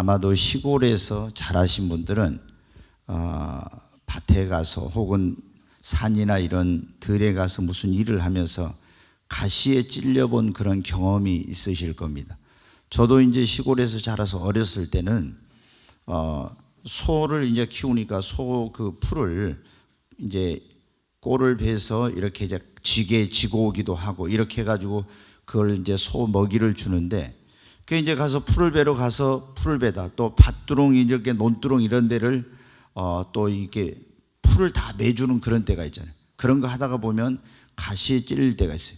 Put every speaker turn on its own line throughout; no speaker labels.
아마도 시골에서 자라신 분들은 밭에 가서 혹은 산이나 이런 들에 가서 무슨 일을 하면서 가시에 찔려본 그런 경험이 있으실 겁니다. 저도 이제 시골에서 자라서 어렸을 때는 소를 이제 키우니까 소 그 풀을 이제 꼴을 베서 이렇게 이제 지게 지고 오기도 하고 이렇게 해가지고 그걸 이제 소 먹이를 주는데, 그 이제 가서 풀을 베러 가서 풀을 베다 또 밭두렁 이렇게 논두렁 이런 데를 또 이렇게 풀을 다 매주는 그런 때가 있잖아요. 그런 거 하다가 보면 가시에 찔릴 때가 있어요.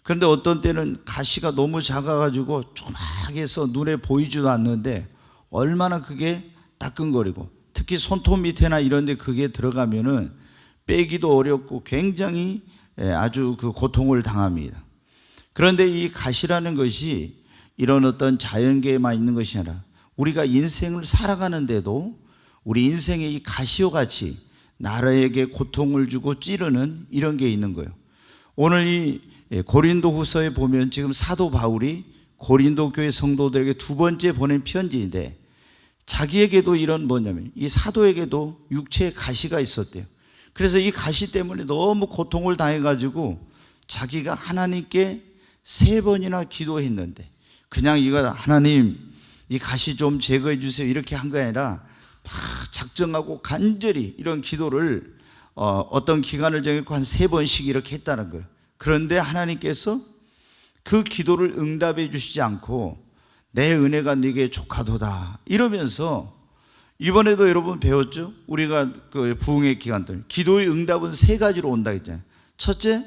그런데 어떤 때는 가시가 너무 작아가지고 조그맣게서 눈에 보이지도 않는데 얼마나 그게 따끔거리고, 특히 손톱 밑에나 이런 데 그게 들어가면은 빼기도 어렵고 굉장히 아주 그 고통을 당합니다. 그런데 이 가시라는 것이 이런 어떤 자연계에만 있는 것이 아니라 우리가 인생을 살아가는데도 우리 인생의 이 가시와 같이 나라에게 고통을 주고 찌르는 이런 게 있는 거예요. 오늘 이 고린도 후서에 보면 지금 사도 바울이 고린도 교회 성도들에게 두 번째 보낸 편지인데, 자기에게도 이런 뭐냐면 이 사도에게도 육체에 가시가 있었대요. 그래서 이 가시 때문에 너무 고통을 당해가지고 자기가 하나님께 3번이나 기도했는데, 그냥 이거 하나님 이 가시 좀 제거해 주세요 이렇게 한 게 아니라 막 작정하고 간절히 이런 기도를 어떤 기간을 정해서 한 3번씩 이렇게 했다는 거예요. 그런데 하나님께서 그 기도를 응답해 주시지 않고 내 은혜가 네게 족하도다 이러면서, 이번에도 여러분 배웠죠? 우리가 그 부흥의 기간 동안 기도의 응답은 3가지로 온다 했잖아요. 첫째,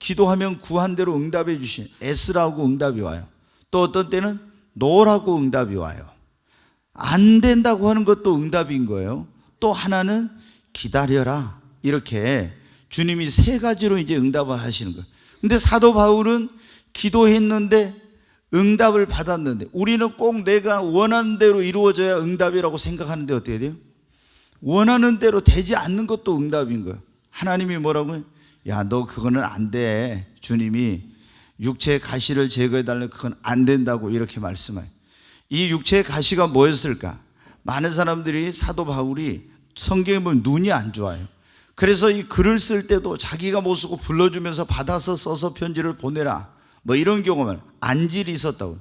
기도하면 구한 대로 응답해 주신 애쓰라고 응답이 와요. 또 어떤 때는 노라고 응답이 와요. 안 된다고 하는 것도 응답인 거예요. 또 하나는 기다려라, 이렇게 주님이 3가지로 이제 응답을 하시는 거예요. 근데 사도 바울은 기도했는데 응답을 받았는데, 우리는 꼭 내가 원하는 대로 이루어져야 응답이라고 생각하는데 어떻게 돼요? 원하는 대로 되지 않는 것도 응답인 거예요. 하나님이 뭐라고 해요? 야, 너 그거는 안 돼. 주님이 육체의 가시를 제거해달라고 그건 안 된다고 이렇게 말씀해요. 이 육체의 가시가 뭐였을까? 많은 사람들이 사도 바울이 성경에 보면 눈이 안 좋아요. 그래서 이 글을 쓸 때도 자기가 못 쓰고 불러주면서 받아서 써서 편지를 보내라, 뭐 이런 경우만, 안질이 있었다고.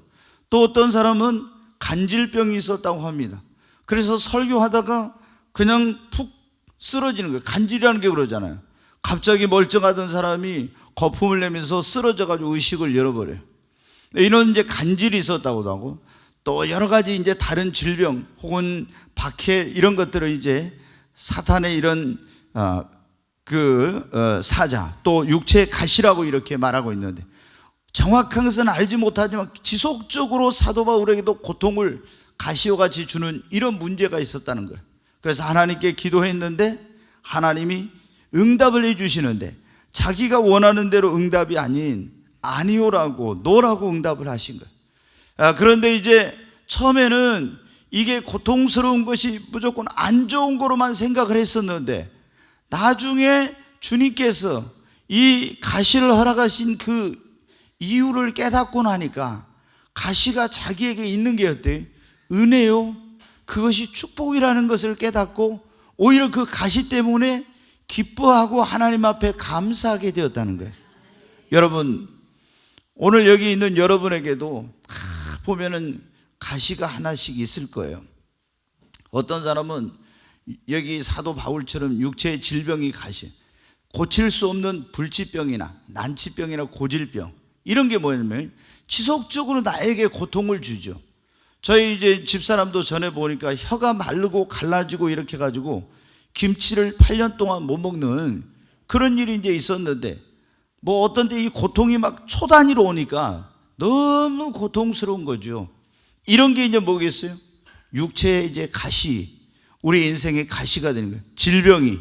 또 어떤 사람은 간질병이 있었다고 합니다. 그래서 설교하다가 그냥 푹 쓰러지는 거예요. 간질이라는 게 그러잖아요. 갑자기 멀쩡하던 사람이 거품을 내면서 쓰러져가지고 의식을 잃어버려요. 이런 이제 간질이 있었다고도 하고, 또 여러 가지 이제 다른 질병 혹은 박해 이런 것들을 이제 사탄의 이런 사자, 또 육체의 가시라고 이렇게 말하고 있는데, 정확한 것은 알지 못하지만 지속적으로 사도 바울에게도 고통을 가시와 같이 주는 이런 문제가 있었다는 거예요. 그래서 하나님께 기도했는데 하나님이 응답을 해주시는데, 자기가 원하는 대로 응답이 아닌 아니오라고 노라고 응답을 하신 거예요. 그런데 이제 처음에는 이게 고통스러운 것이 무조건 안 좋은 거로만 생각을 했었는데, 나중에 주님께서 이 가시를 허락하신 그 이유를 깨닫고 나니까 가시가 자기에게 있는 게 어때요? 은혜요. 그것이 축복이라는 것을 깨닫고 오히려 그 가시 때문에 기뻐하고 하나님 앞에 감사하게 되었다는 거예요. 여러분, 오늘 여기 있는 여러분에게도 보면은 가시가 하나씩 있을 거예요. 어떤 사람은 여기 사도 바울처럼 육체의 질병이 가시, 고칠 수 없는 불치병이나 난치병이나 고질병, 이런 게 뭐냐면 지속적으로 나에게 고통을 주죠. 저희 이제 집사람도 전에 보니까 혀가 마르고 갈라지고 이렇게 해가지고 김치를 8년 동안 못 먹는 그런 일이 이제 있었는데, 뭐 어떤 때 이 고통이 막 초 단위로 오니까 너무 고통스러운 거죠. 이런 게 이제 뭐겠어요? 육체의 이제 가시, 우리 인생의 가시가 되는 거예요. 질병이.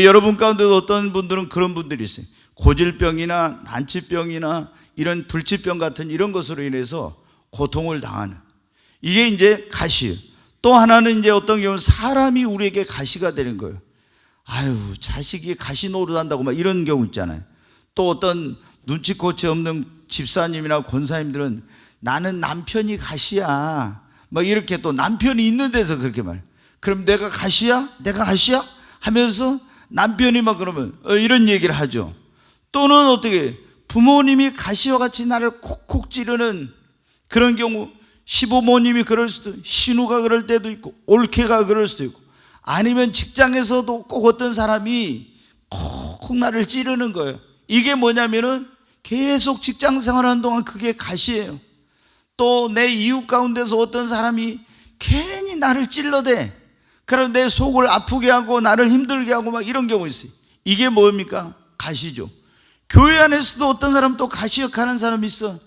여러분 가운데도 어떤 분들은 그런 분들이 있어요. 고질병이나 난치병이나 이런 불치병 같은 이런 것으로 인해서 고통을 당하는, 이게 이제 가시. 또 하나는 이제 어떤 경우는 사람이 우리에게 가시가 되는 거예요. 아유, 자식이 가시 노릇한다고 막 이런 경우 있잖아요. 또 어떤 눈치코치 없는 집사님이나 권사님들은 나는 남편이 가시야, 막 이렇게 또 남편이 있는 데서 그렇게 말. 그럼 내가 가시야? 내가 가시야? 하면서 남편이 막 그러면 이런 얘기를 하죠. 또는 어떻게 부모님이 가시와 같이 나를 콕콕 찌르는 그런 경우, 시부모님이 그럴 수도, 신우가 그럴 때도 있고, 올케가 그럴 수도 있고, 아니면 직장에서도 꼭 어떤 사람이 콕콕 나를 찌르는 거예요. 이게 뭐냐면은 계속 직장 생활하는 동안 그게 가시예요. 또 내 이웃 가운데서 어떤 사람이 괜히 나를 찔러대. 그래서 내 속을 아프게 하고 나를 힘들게 하고 막 이런 경우 있어요. 이게 뭡니까? 가시죠. 교회 안에서도 어떤 사람 또 가시역하는 사람이 있어.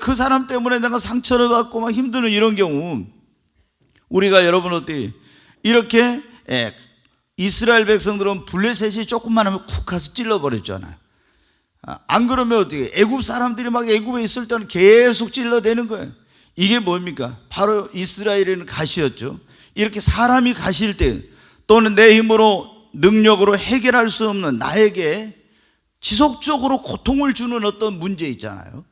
그 사람 때문에 내가 상처를 받고 막 힘드는 이런 경우, 우리가 여러분 어때요? 이렇게 이스라엘 백성들은 블레셋이 조금만 하면 쿡 가서 찔러버렸잖아요. 안 그러면 어떻게? 애굽 사람들이 막 애굽에 있을 때는 계속 찔러대는 거예요. 이게 뭡니까? 바로 이스라엘에는 가시였죠. 이렇게 사람이 가실 때, 또는 내 힘으로 능력으로 해결할 수 없는 나에게 지속적으로 고통을 주는 어떤 문제 있잖아요.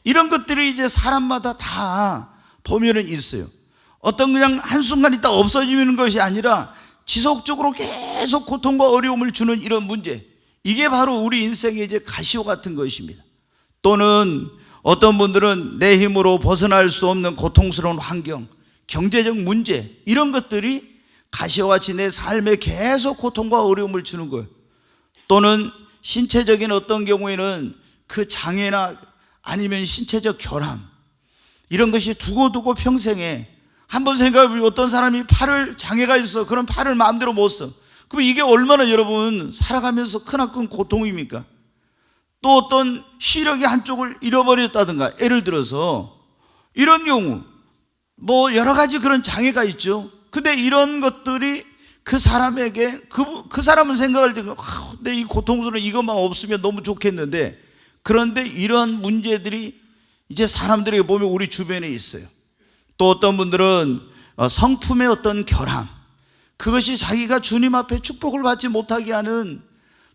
이런 것들이 이제 사람마다 다 보면은 있어요. 어떤 그냥 한순간 있다 없어지는 것이 아니라 지속적으로 계속 고통과 어려움을 주는 이런 문제, 이게 바로 우리 인생의 이제 가시와 같은 것입니다. 또는 어떤 분들은 내 힘으로 벗어날 수 없는 고통스러운 환경, 경제적 문제, 이런 것들이 가시와 같이 내 삶에 계속 고통과 어려움을 주는 거예요. 또는 신체적인 어떤 경우에는 그 장애나 아니면 신체적 결함, 이런 것이 두고두고 평생에, 한번 생각해보면 어떤 사람이 팔을 장애가 있어. 그럼 팔을 마음대로 못 써. 그럼 이게 얼마나 여러분 살아가면서 크나큰 고통입니까? 또 어떤 시력이 한쪽을 잃어버렸다든가, 예를 들어서 이런 경우 뭐 여러 가지 그런 장애가 있죠. 근데 이런 것들이 그 사람에게 그 사람은 생각할 때 내 이 고통스러운 이것만 없으면 너무 좋겠는데, 그런데 이런 문제들이 이제 사람들에게 보면 우리 주변에 있어요. 또 어떤 분들은 성품의 어떤 결함, 그것이 자기가 주님 앞에 축복을 받지 못하게 하는,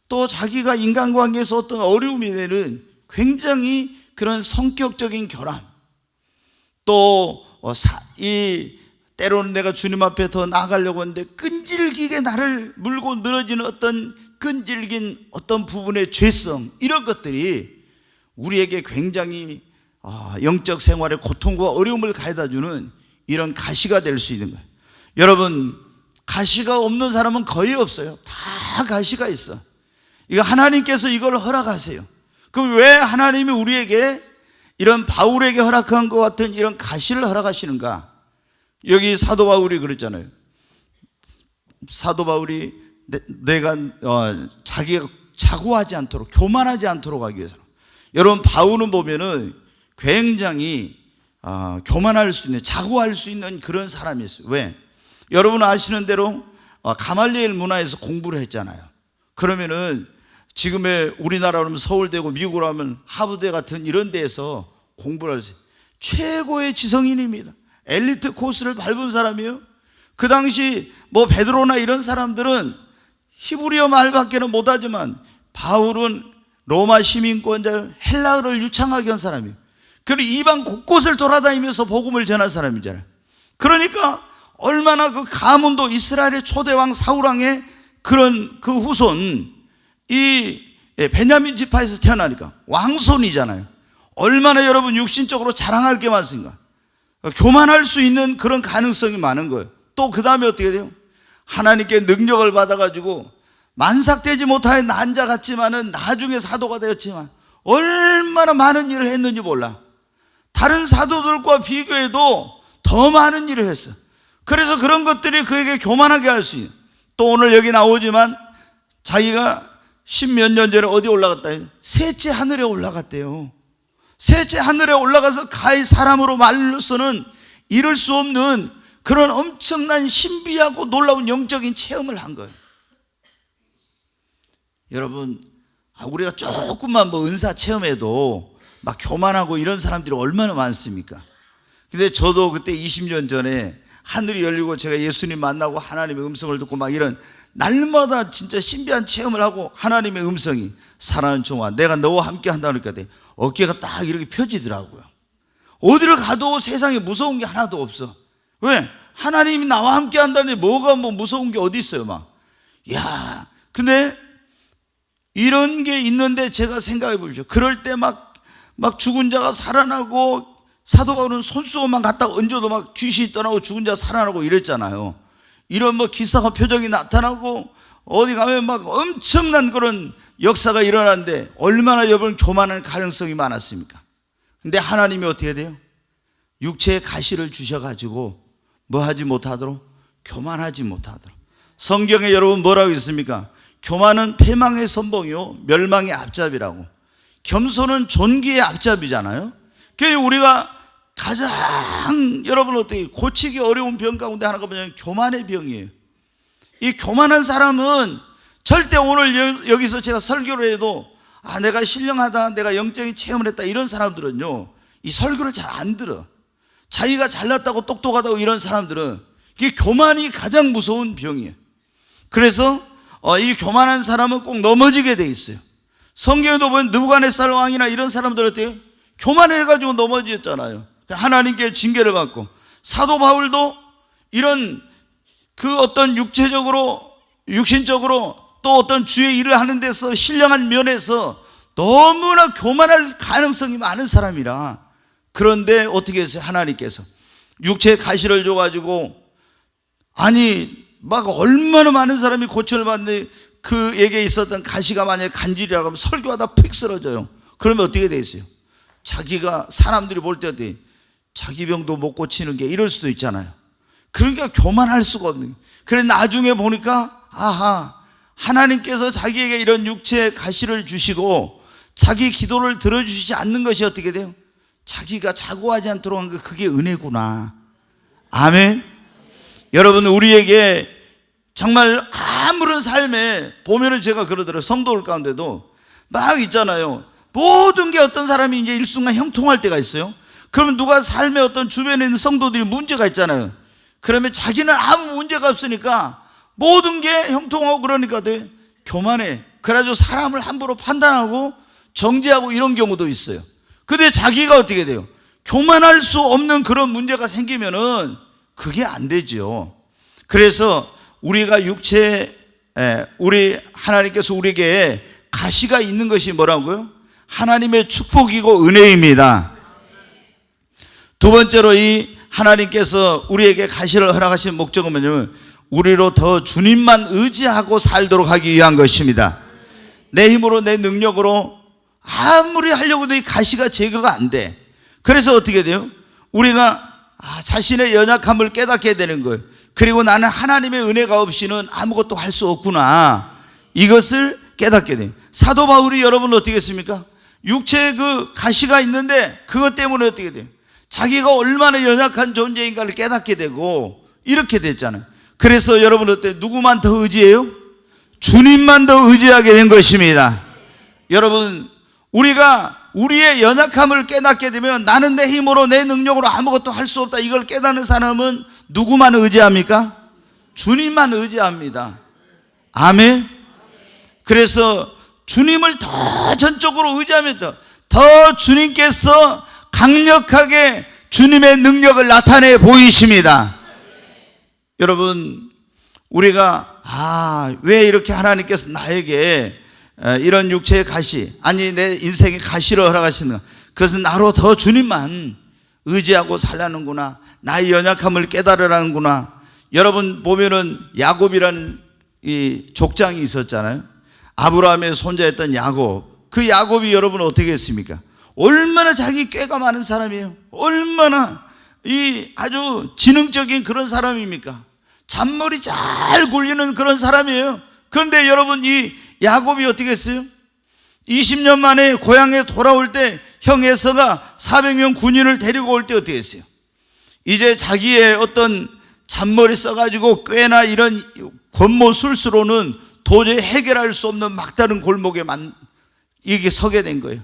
또 자기가 인간관계에서 어떤 어려움이 되는 굉장히 그런 성격적인 결함, 또 때로는 내가 주님 앞에 더 나아가려고 하는데 끈질기게 나를 물고 늘어지는 어떤 끈질긴 어떤 부분의 죄성, 이런 것들이 우리에게 굉장히 영적 생활에 고통과 어려움을 가져다주는 이런 가시가 될 수 있는 거예요. 여러분, 가시가 없는 사람은 거의 없어요. 다 가시가 있어. 이거 하나님께서 이걸 허락하세요. 그럼 왜 하나님이 우리에게 이런 바울에게 허락한 것 같은 이런 가시를 허락하시는가? 여기 사도 바울이 그랬잖아요. 사도 바울이 내가 자기가 자고하지 않도록, 교만하지 않도록 하기 위해서. 여러분, 바울은 보면은 굉장히 교만할 수 있는, 자고할 수 있는 그런 사람이 있어요. 왜? 여러분 아시는 대로 가말리엘 문화에서 공부를 했잖아요. 그러면은 지금의 우리나라로 하면 서울대고 미국으로 하면 하버드 같은 이런 데에서 공부를 했어요. 최고의 지성인입니다. 엘리트 코스를 밟은 사람이에요. 그 당시 뭐 베드로나 이런 사람들은 히브리어 말밖에는 못하지만 바울은 로마 시민권자, 헬라어를 유창하게 한 사람이에요. 그리고 이방 곳곳을 돌아다니면서 복음을 전한 사람이잖아요. 그러니까 얼마나 그 가문도 이스라엘의 초대왕 사울왕의 그런 그 후손, 이 베냐민 지파에서 태어나니까 왕손이잖아요. 얼마나 여러분 육신적으로 자랑할 게 많습니까? 교만할 수 있는 그런 가능성이 많은 거예요. 또 그 다음에 어떻게 돼요? 하나님께 능력을 받아가지고 만삭되지 못하여 난자 같지만은 나중에 사도가 되었지만 얼마나 많은 일을 했는지 몰라. 다른 사도들과 비교해도 더 많은 일을 했어. 그래서 그런 것들이 그에게 교만하게 할 수 있는. 또 오늘 여기 나오지만 자기가 십몇 년 전에 어디 올라갔다 해요? 셋째 하늘에 올라갔대요. 셋째 하늘에 올라가서 가히 사람으로 말로서는 이룰 수 없는 그런 엄청난 신비하고 놀라운 영적인 체험을 한 거예요. 여러분, 우리가 조금만 뭐 은사 체험해도 막 교만하고 이런 사람들이 얼마나 많습니까? 근데 저도 그때 20년 전에 하늘이 열리고 제가 예수님 만나고 하나님의 음성을 듣고 막 이런 날마다 진짜 신비한 체험을 하고, 하나님의 음성이 사랑하는 종아 내가 너와 함께 한다니까 어깨가 딱 이렇게 펴지더라고요. 어디를 가도 세상에 무서운 게 하나도 없어. 왜? 하나님이 나와 함께 한다는데 뭐가 뭐 무서운 게 어디 있어요, 막. 야, 근데 이런 게 있는데 제가 생각해 보죠. 그럴 때 막 죽은 자가 살아나고 사도 바울은 손수건만 갖다 얹어도 막 귀신이 떠나고 죽은 자가 살아나고 이랬잖아요. 이런 뭐 기사가 표적이 나타나고 어디 가면 막 엄청난 그런 역사가 일어나는데 얼마나 여러분 교만할 가능성이 많았습니까? 근데 하나님이 어떻게 돼요? 육체의 가시를 주셔가지고 뭐 하지 못하도록? 교만하지 못하도록. 성경에 여러분 뭐라고 있습니까? 교만은 패망의 선봉이요 멸망의 앞잡이라고. 겸손은 존귀의 앞잡이잖아요. 그래서 우리가 가장 여러분 어떻게 고치기 어려운 병 가운데 하나가 뭐냐면 교만의 병이에요. 이 교만한 사람은 절대 오늘 여기서 제가 설교를 해도 내가 신령하다, 내가 영적인 체험을 했다, 이런 사람들은요 이 설교를 잘 안 들어. 자기가 잘났다고 똑똑하다고 이런 사람들은 이게 교만이 가장 무서운 병이에요. 그래서 이 교만한 사람은 꼭 넘어지게 돼 있어요. 성경에도 보면 느부갓네살 왕이나 이런 사람들 어때요? 교만해가지고 넘어졌잖아요. 하나님께 징계를 받고. 사도 바울도 이런 그 어떤 육신적으로 또 어떤 주의 일을 하는 데서 신령한 면에서 너무나 교만할 가능성이 많은 사람이라. 그런데 어떻게 했어요? 하나님께서 육체의 가시를 줘가지고 막 얼마나 많은 사람이 고침을 받는데 그에게 있었던 가시가 만약에 간질이라고 하면 설교하다 픽 쓰러져요. 그러면 어떻게 돼 있어요? 자기가 사람들이 볼 때 어떻게 자기 병도 못 고치는 게 이럴 수도 있잖아요. 그러니까 교만할 수가 없는 거예요. 그래 나중에 보니까 하나님께서 자기에게 이런 육체의 가시를 주시고 자기 기도를 들어주시지 않는 것이 어떻게 돼요? 자기가 자고하지 않도록 한 거, 그게 은혜구나. 아멘. 여러분, 우리에게 정말 아무런 삶에 보면은 제가 그러더라고요. 성도들 가운데도 막 있잖아요. 모든 게 어떤 사람이 이제 일순간 형통할 때가 있어요. 그러면 누가 삶에 어떤 주변에 있는 성도들이 문제가 있잖아요. 그러면 자기는 아무 문제가 없으니까 모든 게 형통하고 그러니까 돼. 교만해. 그래가지고 사람을 함부로 판단하고 정죄하고 이런 경우도 있어요. 근데 자기가 어떻게 돼요? 교만할 수 없는 그런 문제가 생기면은 그게 안 되죠. 그래서 우리가 우리 하나님께서 우리에게 가시가 있는 것이 뭐라고요? 하나님의 축복이고 은혜입니다. 두 번째로 이 하나님께서 우리에게 가시를 허락하신 목적은 뭐냐면 우리로 더 주님만 의지하고 살도록 하기 위한 것입니다. 내 힘으로 내 능력으로 아무리 하려고 해도 이 가시가 제거가 안 돼. 그래서 어떻게 돼요? 우리가 자신의 연약함을 깨닫게 되는 거예요. 그리고 나는 하나님의 은혜가 없이는 아무것도 할 수 없구나, 이것을 깨닫게 돼요. 사도 바울이 여러분 어떻게 했습니까? 육체에 그 가시가 있는데 그것 때문에 어떻게 돼요? 자기가 얼마나 연약한 존재인가를 깨닫게 되고 이렇게 됐잖아요. 그래서 여러분 어때요? 누구만 더 의지해요? 주님만 더 의지하게 된 것입니다. 여러분, 우리가 우리의 연약함을 깨닫게 되면 나는 내 힘으로 내 능력으로 아무것도 할 수 없다, 이걸 깨닫는 사람은 누구만 의지합니까? 주님만 의지합니다. 아멘. 그래서 주님을 더 전적으로 의지하면 더 주님께서 강력하게 주님의 능력을 나타내 보이십니다. 여러분, 우리가 왜 이렇게 하나님께서 나에게 이런 육체의 가시, 내 인생의 가시를 허락하시는가? 그것은 나로 더 주님만 의지하고 살라는구나, 나의 연약함을 깨달으라는구나. 여러분 보면은 야곱이라는 이 족장이 있었잖아요. 아브라함의 손자였던 야곱. 그 야곱이 여러분 어떻게 했습니까? 얼마나 자기 꾀가 많은 사람이에요. 얼마나 이 아주 지능적인 그런 사람입니까? 잔머리 잘 굴리는 그런 사람이에요. 그런데 여러분, 이 야곱이 어떻게 했어요? 20년 만에 고향에 돌아올 때 형 에서가 400명 군인을 데리고 올 때 어떻게 했어요? 이제 자기의 어떤 잔머리 써가지고 꾀나 이런 권모술수로는 도저히 해결할 수 없는 막다른 골목에 이게 서게 된 거예요.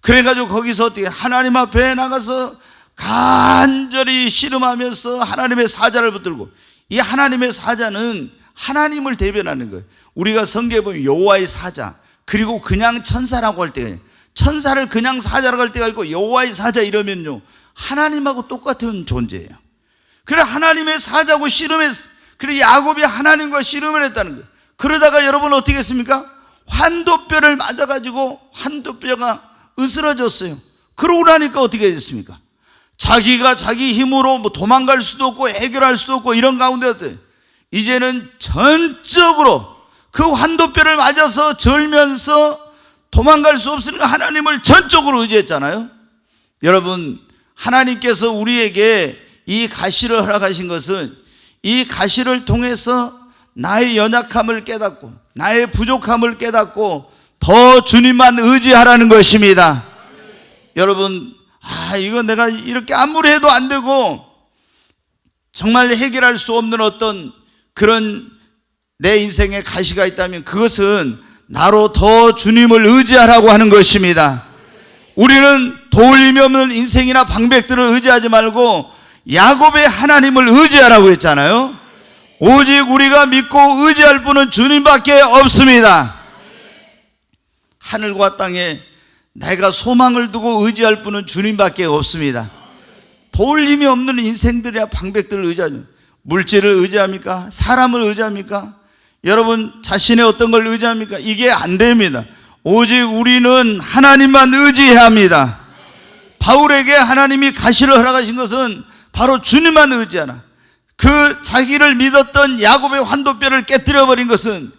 그래가지고 거기서 어떻게 하나님 앞에 나가서 간절히 씨름하면서 하나님의 사자를 붙들고, 이 하나님의 사자는 하나님을 대변하는 거예요. 우리가 성경에 보면 여호와의 사자, 그리고 그냥 천사라고 할 때가, 천사를 그냥 사자라고 할 때가 있고 여호와의 사자 이러면요 하나님하고 똑같은 존재예요. 그래 하나님의 사자고 씨름했어. 그래 야곱이 하나님과 씨름을 했다는 거예요. 그러다가 여러분 어떻게 했습니까? 환도뼈를 맞아가지고 환도뼈가 으스러졌어요. 그러고 나니까 어떻게 됐습니까? 자기가 자기 힘으로 뭐 도망갈 수도 없고 해결할 수도 없고 이런 가운데 이제는 전적으로 그 환도뼈를 맞아서 절면서 도망갈 수 없으니까 하나님을 전적으로 의지했잖아요. 여러분, 하나님께서 우리에게 이 가시를 허락하신 것은 이 가시를 통해서 나의 연약함을 깨닫고 나의 부족함을 깨닫고 더 주님만 의지하라는 것입니다. 여러분, 이거 내가 이렇게 아무리 해도 안 되고 정말 해결할 수 없는 어떤 그런 내 인생에 가시가 있다면 그것은 나로 더 주님을 의지하라고 하는 것입니다. 우리는 도울림이 없는 인생이나 방백들을 의지하지 말고 야곱의 하나님을 의지하라고 했잖아요. 오직 우리가 믿고 의지할 분은 주님밖에 없습니다. 하늘과 땅에 내가 소망을 두고 의지할 분은 주님밖에 없습니다. 도울림이 없는 인생들이야 방백들을 의지하죠. 물질을 의지합니까? 사람을 의지합니까? 여러분 자신의 어떤 걸 의지합니까? 이게 안 됩니다. 오직 우리는 하나님만 의지해야 합니다. 바울에게 하나님이 가시를 허락하신 것은 바로 주님만 의지하라. 그 자기를 믿었던 야곱의 환도뼈를 깨뜨려버린 것은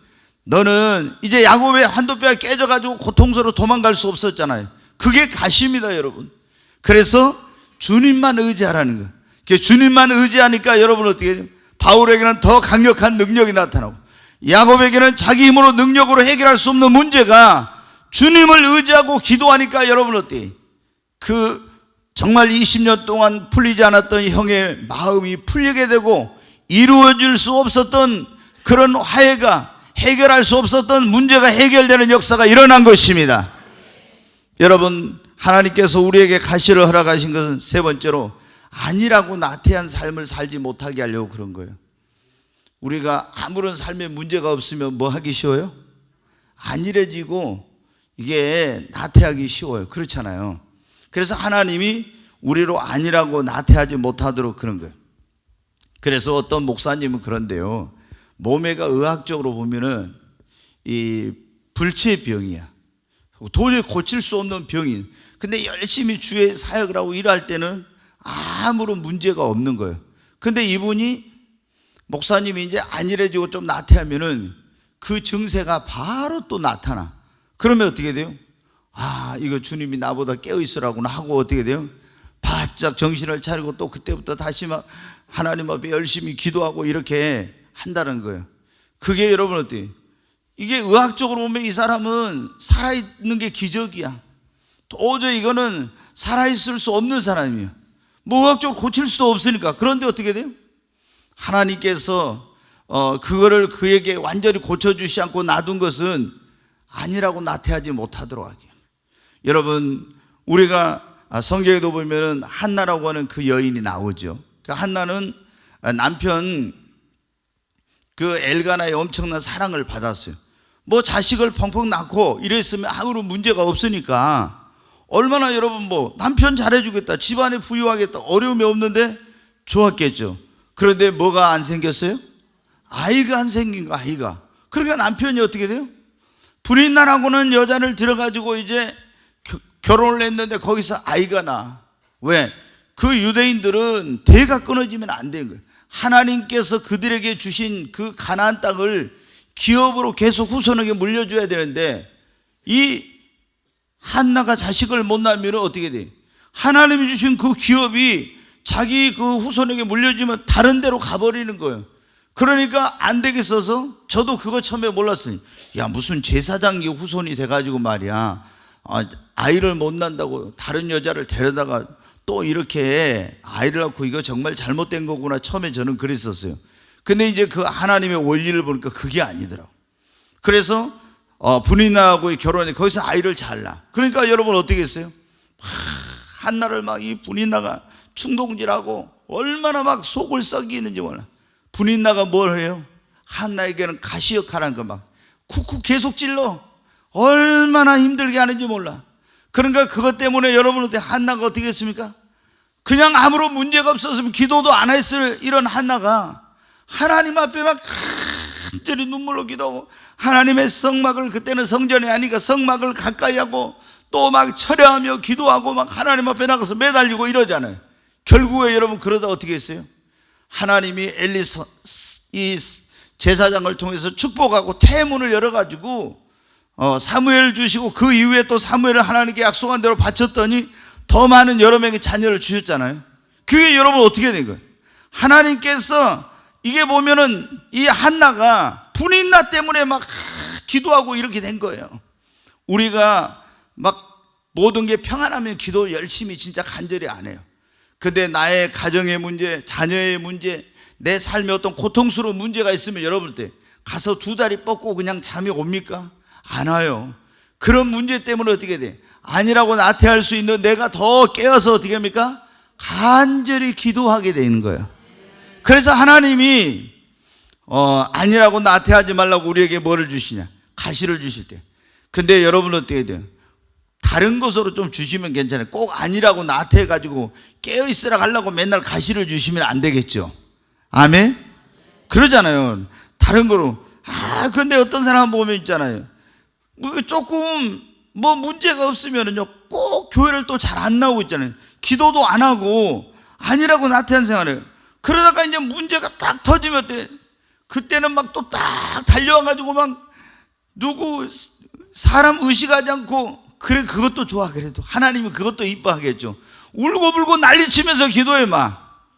너는 이제 야곱의 환도뼈가 깨져가지고 고통스러워 도망갈 수 없었잖아요. 그게 가시입니다, 여러분. 그래서 주님만 의지하라는 거예요. 주님만 의지하니까 여러분 어떻게 해요? 바울에게는 더 강력한 능력이 나타나고 야곱에게는 자기 힘으로 능력으로 해결할 수 없는 문제가 주님을 의지하고 기도하니까 여러분 어때요? 그 정말 20년 동안 풀리지 않았던 형의 마음이 풀리게 되고 이루어질 수 없었던 그런 화해가 해결할 수 없었던 문제가 해결되는 역사가 일어난 것입니다. 여러분, 하나님께서 우리에게 가시를 허락하신 것은 세 번째로 아니라고 나태한 삶을 살지 못하게 하려고 그런 거예요. 우리가 아무런 삶에 문제가 없으면 뭐 하기 쉬워요? 안일해지고 이게 나태하기 쉬워요. 그렇잖아요. 그래서 하나님이 우리로 아니라고 나태하지 못하도록 그런 거예요. 그래서 어떤 목사님은 그런데요, 몸에가 의학적으로 보면은 이 불치의 병이야. 도저히 고칠 수 없는 병이. 근데 열심히 주의 사역을 하고 일할 때는 아무런 문제가 없는 거예요. 근데 이분이 목사님이 이제 안일해지고 좀 나태하면은 그 증세가 바로 또 나타나. 그러면 어떻게 돼요? 이거 주님이 나보다 깨어있으라구나 하고 어떻게 돼요? 바짝 정신을 차리고 또 그때부터 다시 막 하나님 앞에 열심히 기도하고 이렇게 한다는 거예요. 그게 여러분 어때요? 이게 의학적으로 보면 이 사람은 살아있는 게 기적이야. 도저히 이거는 살아있을 수 없는 사람이에요. 뭐 의학적으로 고칠 수도 없으니까. 그런데 어떻게 돼요? 하나님께서 그거를 그에게 완전히 고쳐주시 않고 놔둔 것은 아니라고 나태하지 못하도록 하게요. 여러분, 우리가 성경에도 보면은 한나라고 하는 그 여인이 나오죠. 그 한나는 남편 그 엘가나의 엄청난 사랑을 받았어요. 뭐 자식을 펑펑 낳고 이랬으면 아무런 문제가 없으니까 얼마나 여러분 뭐 남편 잘해주겠다, 집안에 부유하겠다, 어려움이 없는데 좋았겠죠. 그런데 뭐가 안 생겼어요? 아이가 안 생긴 거, 아이가. 그러니까 남편이 어떻게 돼요? 분인나라고는 여자를 들어가지고 이제 결혼을 했는데 거기서 아이가 나. 왜? 그 유대인들은 대가 끊어지면 안 되는 거예요. 하나님께서 그들에게 주신 그 가나안 땅을 기업으로 계속 후손에게 물려줘야 되는데 이 한나가 자식을 못 낳으면 어떻게 돼요? 하나님이 주신 그 기업이 자기 그 후손에게 물려주면 다른 데로 가버리는 거예요. 그러니까 안 되겠어서 저도 그거 처음에 몰랐어요. 야, 무슨 제사장이 후손이 돼가지고 말이야, 아이를 못 낳는다고 다른 여자를 데려다가 또 이렇게 아이를 낳고 이거 정말 잘못된 거구나. 처음에 저는 그랬었어요. 근데 이제 그 하나님의 원리를 보니까 그게 아니더라고. 그래서 분인나하고 결혼해 거기서 아이를 잘 낳아. 그러니까 여러분 어떻게 했어요? 한나를 막 이 분인나가 충동질하고 얼마나 막 속을 썩이는지 몰라. 분인나가 뭘 해요? 한나에게는 가시 역할하는 거 막 쿡쿡 계속 찔러. 얼마나 힘들게 하는지 몰라. 그러니까 그것 때문에 여러분 어때? 한나가 어떻게 했습니까? 그냥 아무런 문제가 없었으면 기도도 안 했을 이런 한나가 하나님 앞에 막 간절히 눈물로 기도하고 하나님의 성막을, 그때는 성전이 아니니까 성막을 가까이 하고 또 막 철야하며 기도하고 막 하나님 앞에 나가서 매달리고 이러잖아요. 결국에 여러분 그러다 어떻게 했어요? 하나님이 이 제사장을 통해서 축복하고 태문을 열어가지고 사무엘을 주시고 그 이후에 또 사무엘을 하나님께 약속한 대로 바쳤더니 더 많은 여러 명의 자녀를 주셨잖아요. 그게 여러분 어떻게 된 거예요? 하나님께서 이게 보면은 이 한나가 분인나 때문에 막 기도하고 이렇게 된 거예요. 우리가 막 모든 게 평안하면 기도 열심히 진짜 간절히 안 해요. 근데 나의 가정의 문제, 자녀의 문제, 내 삶에 어떤 고통스러운 문제가 있으면 여러분들 가서 두 다리 뻗고 그냥 잠이 옵니까? 안 와요. 그런 문제 때문에 어떻게 돼? 아니라고 나태할 수 있는 내가 더 깨어서 어떻게 합니까? 간절히 기도하게 되는 거예요. 그래서 하나님이 아니라고 나태하지 말라고 우리에게 뭐를 주시냐? 가시를 주실 때. 근데 여러분은 어떻게 돼요? 다른 것으로 좀 주시면 괜찮아요. 꼭 아니라고 나태해가지고 깨어있으라 하려고 맨날 가시를 주시면 안 되겠죠. 아멘? 그러잖아요. 다른 거로. 근데 어떤 사람 보면 있잖아요. 조금 문제가 없으면은요, 꼭 교회를 또 잘 안 나오고 있잖아요. 기도도 안 하고 아니라고 나태한 생활을. 그러다가 이제 문제가 딱 터지면 어때? 그때는 막 또 딱 달려와가지고 막 누구 사람 의식하지 않고, 그래 그것도 좋아. 그래도 하나님이 그것도 이뻐하겠죠. 울고불고 난리치면서 기도해 막.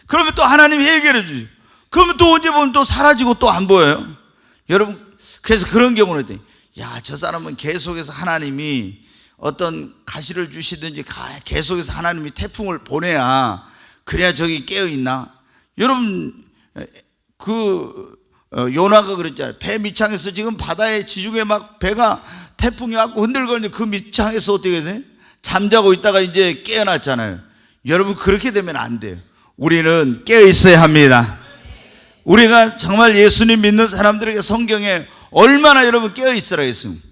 그러면 또 하나님이 해결해 주죠. 그러면 또 언제 보면 또 사라지고 또 안 보여요. 여러분, 그래서 그런 경우는 어때? 야, 저 사람은 계속해서 하나님이 어떤 가시를 주시든지 계속해서 하나님이 태풍을 보내야 그래야 저기 깨어있나? 여러분, 요나가 그랬잖아요. 배 밑창에서 지금 바다의 지중해 막 배가 태풍이 왔고 흔들거리는데 그 밑창에서 어떻게 돼? 잠자고 있다가 이제 깨어났잖아요. 여러분, 그렇게 되면 안 돼요. 우리는 깨어있어야 합니다. 우리가 정말 예수님 믿는 사람들에게 성경에 얼마나 여러분 깨어있으라 했습니다.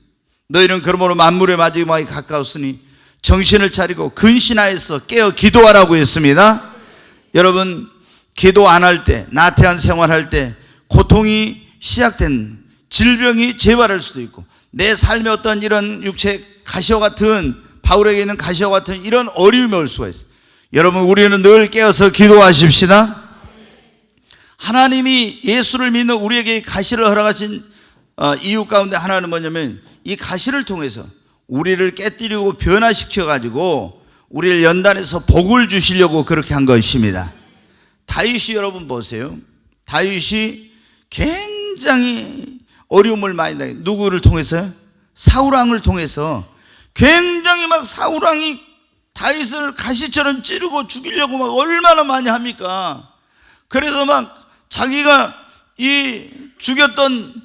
너희는 그러므로 만물의 마지막이 가까웠으니 정신을 차리고 근신하여서 깨어 기도하라고 했습니다. 여러분, 기도 안 할 때, 나태한 생활할 때 고통이 시작된, 질병이 재발할 수도 있고, 내 삶에 어떤 이런 육체 가시와 같은, 바울에게 있는 가시와 같은 이런 어려움이 올 수가 있어요. 여러분, 우리는 늘 깨어서 기도하십시다. 하나님이 예수를 믿는 우리에게 가시를 허락하신 이유 가운데 하나는 뭐냐면, 이 가시를 통해서 우리를 깨뜨리고 변화시켜 가지고 우리를 연단해서 복을 주시려고 그렇게 한 것입니다. 다윗이 여러분 보세요. 다윗이 굉장히 어려움을 많이 당해요. 누구를 통해서요? 사울왕을 통해서. 굉장히 막 사울왕이 다윗을 가시처럼 찌르고 죽이려고 막 얼마나 많이 합니까? 그래서 막 자기가 이 죽였던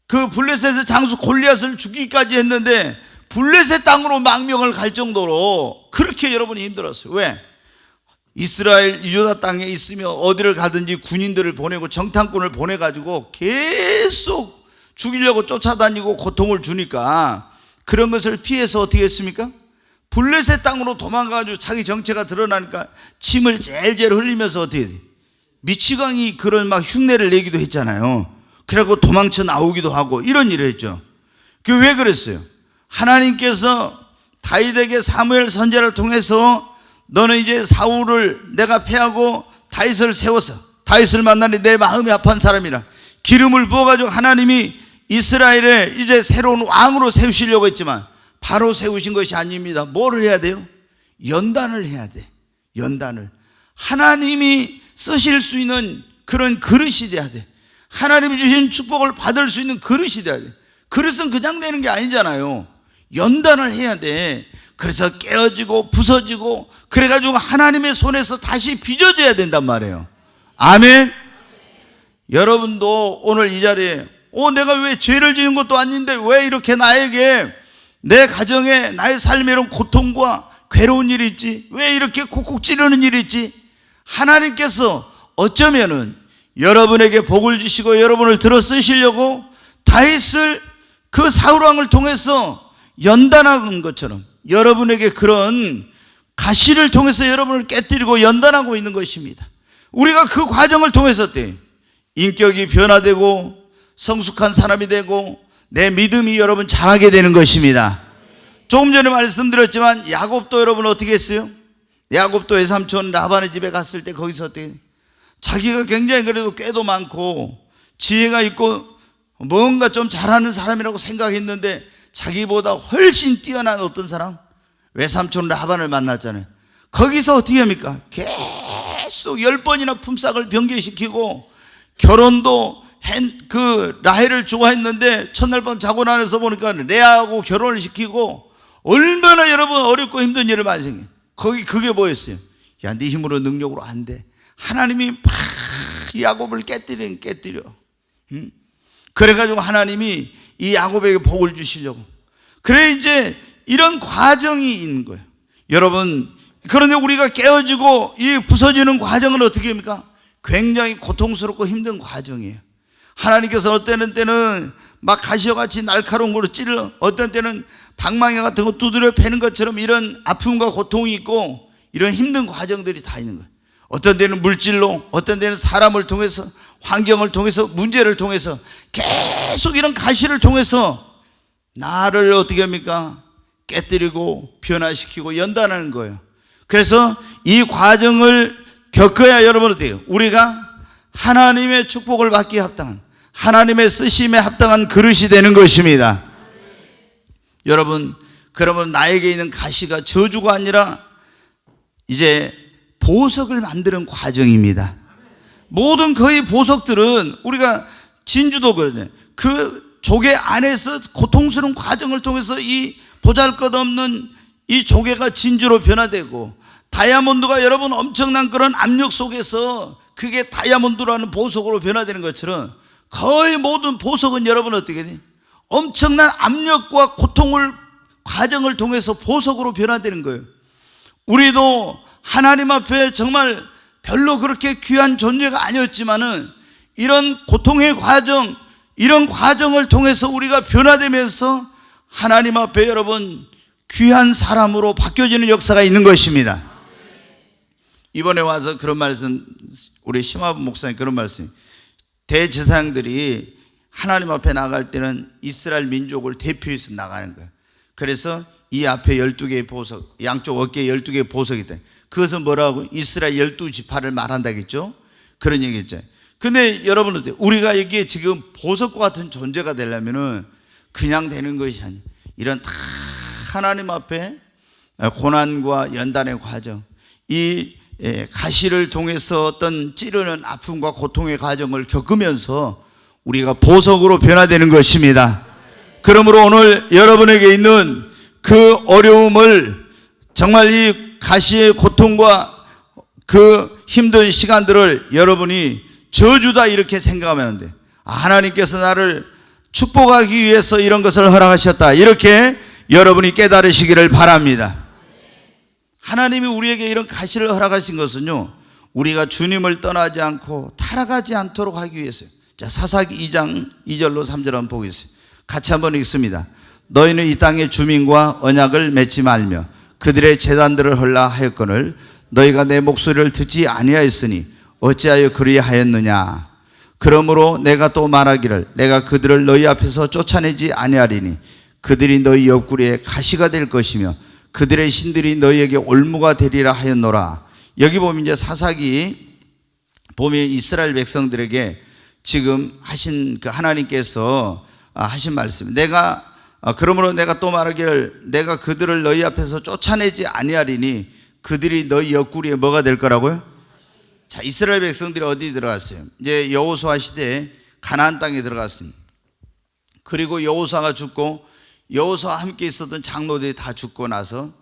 그 블레셋의 장수 골리앗을 죽이기까지 했는데 블레셋 땅으로 망명을 갈 정도로 그렇게 여러분이 힘들었어요. 왜? 이스라엘 유다 땅에 있으며 어디를 가든지 군인들을 보내고 정탐꾼을 보내가지고 계속 죽이려고 쫓아다니고 고통을 주니까 그런 것을 피해서 어떻게 했습니까? 블레셋 땅으로 도망가가지고 자기 정체가 드러나니까 침을 젤젤 흘리면서 어떻게 돼? 미치광이 그런 막 흉내를 내기도 했잖아요. 그래갖고 도망쳐 나오기도 하고 이런 일을 했죠. 그 왜 그랬어요? 하나님께서 다윗에게 사무엘 선지자를 통해서 너는 이제 사울을 내가 패하고 다윗을 세워서 다윗을 만나니 내 마음이 아파한 사람이라 기름을 부어가지고 하나님이 이스라엘을 이제 새로운 왕으로 세우시려고 했지만 바로 세우신 것이 아닙니다. 뭐를 해야 돼요? 연단을 해야 돼. 연단을. 하나님이 쓰실 수 있는 그런 그릇이 돼야 돼. 하나님이 주신 축복을 받을 수 있는 그릇이 돼야 돼. 그릇은 그냥 되는 게 아니잖아요. 연단을 해야 돼. 그래서 깨어지고 부서지고 그래가지고 하나님의 손에서 다시 빚어져야 된단 말이에요. 아멘. 여러분도 오늘 이 자리에 내가 왜 죄를 지은 것도 아닌데 왜 이렇게 나에게 내 가정에 나의 삶에 이런 고통과 괴로운 일이 있지? 왜 이렇게 콕콕 찌르는 일이 있지? 하나님께서 어쩌면은 여러분에게 복을 주시고 여러분을 들어 쓰시려고 다윗을 그 사울왕을 통해서 연단한 것처럼 여러분에게 그런 가시를 통해서 여러분을 깨뜨리고 연단하고 있는 것입니다. 우리가 그 과정을 통해서 어때요? 인격이 변화되고 성숙한 사람이 되고 내 믿음이 여러분 자라게 되는 것입니다. 조금 전에 말씀드렸지만 야곱도 여러분 어떻게 했어요? 야곱도 외삼촌 라반의 집에 갔을 때 거기서 어떻게 자기가 굉장히 그래도 꾀도 많고 지혜가 있고 뭔가 좀 잘하는 사람이라고 생각했는데 자기보다 훨씬 뛰어난 어떤 사람? 외삼촌 라반을 만났잖아요. 거기서 어떻게 합니까? 계속 10번이나 품삯을 변개시키고 결혼도 그 라헬을 좋아했는데 첫날 밤 자고 나서 보니까 레아하고 결혼을 시키고 얼마나 여러분 어렵고 힘든 일을 많이 생겨. 그게 뭐였어요? 야, 네 힘으로 능력으로 안 돼. 하나님이 막 야곱을 깨뜨려. 그래가지고 하나님이 이 야곱에게 복을 주시려고. 그래 이제 이런 과정이 있는 거예요. 여러분, 그런데 우리가 깨어지고 이 부서지는 과정은 어떻게 합니까? 굉장히 고통스럽고 힘든 과정이에요. 하나님께서 어떤 때는 막 가시와같이 날카로운 걸로 찔러, 어떤 때는 방망이 같은 거 두드려 패는 것처럼 이런 아픔과 고통이 있고 이런 힘든 과정들이 다 있는 거예요. 어떤 때는 물질로, 어떤 때는 사람을 통해서, 환경을 통해서, 문제를 통해서 계속 이런 가시를 통해서 나를 어떻게 합니까? 깨뜨리고 변화시키고 연단하는 거예요. 그래서 이 과정을 겪어야 여러분 어때요? 우리가 하나님의 축복을 받기에 합당한, 하나님의 쓰심에 합당한 그릇이 되는 것입니다. 여러분, 그러면 나에게 있는 가시가 저주가 아니라 이제 보석을 만드는 과정입니다. 모든 거의 보석들은 우리가 진주도 그러잖아요. 그 조개 안에서 고통스러운 과정을 통해서 이 보잘것없는 이 조개가 진주로 변화되고, 다이아몬드가 여러분 엄청난 그런 압력 속에서 그게 다이아몬드라는 보석으로 변화되는 것처럼 거의 모든 보석은 여러분 어떻게 돼요? 엄청난 압력과 고통을 과정을 통해서 보석으로 변화되는 거예요. 우리도 하나님 앞에 정말 별로 그렇게 귀한 존재가 아니었지만은 이런 고통의 과정, 이런 과정을 통해서 우리가 변화되면서 하나님 앞에 여러분 귀한 사람으로 바뀌어지는 역사가 있는 것입니다. 이번에 와서 그런 말씀, 우리 심화부 목사님 그런 말씀, 대제사장들이 하나님 앞에 나갈 때는 이스라엘 민족을 대표해서 나가는 거예요. 그래서 이 앞에 12개의 보석, 양쪽 어깨에 12개의 보석이 있다. 그것은 뭐라고? 이스라엘 12지파를 말한다겠죠? 그런 얘기겠죠. 근데 여러분 어때요? 우리가 여기에 지금 보석과 같은 존재가 되려면은 그냥 되는 것이 아니에요. 이런 다 하나님 앞에 고난과 연단의 과정, 이 가시를 통해서 어떤 찌르는 아픔과 고통의 과정을 겪으면서 우리가 보석으로 변화되는 것입니다. 그러므로 오늘 여러분에게 있는 그 어려움을, 정말 이 가시의 고통과 그 힘든 시간들을 여러분이 저주다 이렇게 생각하면 안 돼요. 하나님께서 나를 축복하기 위해서 이런 것을 허락하셨다, 이렇게 여러분이 깨달으시기를 바랍니다. 하나님이 우리에게 이런 가시를 허락하신 것은요, 우리가 주님을 떠나지 않고 타락하지 않도록 하기 위해서요. 자, 사사기 2장 2절로 3절 한번 보겠습니다. 같이 한번 읽습니다. 너희는 이 땅의 주민과 언약을 맺지 말며 그들의 제단들을 헐라 하였거늘 너희가 내 목소리를 듣지 아니하였으니 어찌하여 그리하였느냐. 그러므로 내가 또 말하기를 내가 그들을 너희 앞에서 쫓아내지 아니하리니 그들이 너희 옆구리에 가시가 될 것이며 그들의 신들이 너희에게 올무가 되리라 하였노라. 여기 보면 이제 사사기 보면 이스라엘 백성들에게 지금 하신 그 하나님께서 하신 말씀, 그러므로 내가 또 말하기를 내가 그들을 너희 앞에서 쫓아내지 아니하리니 그들이 너희 옆구리에 뭐가 될 거라고요? 자, 이스라엘 백성들이 어디 들어갔어요? 이제 여호수아 시대에 가나안 땅에 들어갔습니다. 그리고 여호수아가 죽고 여호수아와 함께 있었던 장로들이 다 죽고 나서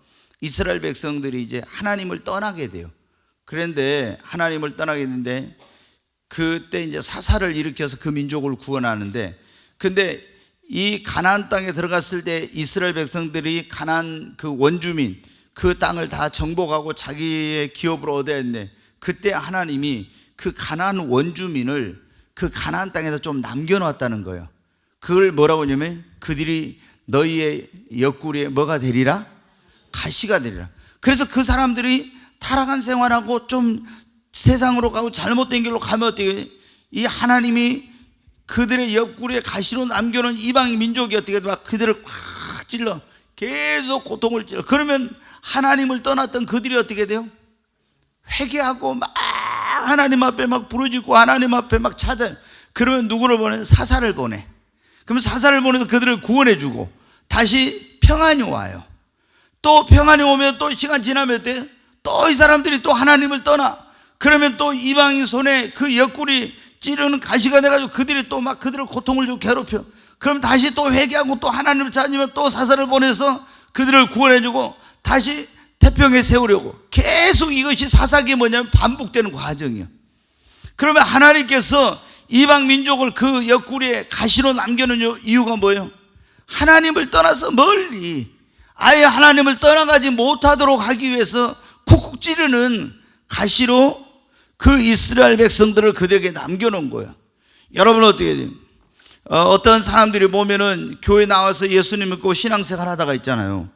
이스라엘 백성들이 이제 하나님을 떠나게 돼요. 그런데 하나님을 떠나게 되는데 그때 이제 사사를 일으켜서 그 민족을 구원하는데, 근데 이 가나안 땅에 들어갔을 때 이스라엘 백성들이 가나안 그 원주민 그 땅을 다 정복하고 자기의 기업으로 얻어야 했는데, 그때 하나님이 그 가나안 원주민을 그 가나안 땅에다 좀 남겨놓았다는 거예요. 그걸 뭐라고 하냐면 그들이 너희의 옆구리에 뭐가 되리라? 가시가 되리라. 그래서 그 사람들이 타락한 생활하고 좀 세상으로 가고 잘못된 길로 가면 어떻게, 이 하나님이 그들의 옆구리에 가시로 남겨놓은 이방 민족이 어떻게 막 그들을 꽉 찔러 계속 고통을 찔러. 그러면 하나님을 떠났던 그들이 어떻게 돼요? 회개하고 막 하나님 앞에 막 부르짖고 하나님 앞에 막 찾아요. 그러면 누구를 보내? 사사를 보내. 그러면 사사를 보내서 그들을 구원해주고 다시 평안이 와요. 또 평안이 오면 또 시간 지나면 어때요? 또 이 사람들이 또 하나님을 떠나. 그러면 또 이방인 손에 그 옆구리 찌르는 가시가 돼가지고 그들이 또 막 그들을 고통을 주고 괴롭혀. 그럼 다시 또 회개하고 또 하나님을 찾으면 또 사사를 보내서 그들을 구원해주고 다시 태평에 세우려고. 계속 이것이 사사기 뭐냐면 반복되는 과정이에요. 그러면 하나님께서 이방 민족을 그 옆구리에 가시로 남겨놓은 이유가 뭐예요? 하나님을 떠나서 멀리 아예 하나님을 떠나가지 못하도록 하기 위해서 쿡쿡 찌르는 가시로 그 이스라엘 백성들을 그들에게 남겨놓은 거예요. 여러분 어떻게 돼요? 어떤 사람들이 보면은 교회 나와서 예수님 믿고 신앙생활 하다가 있잖아요.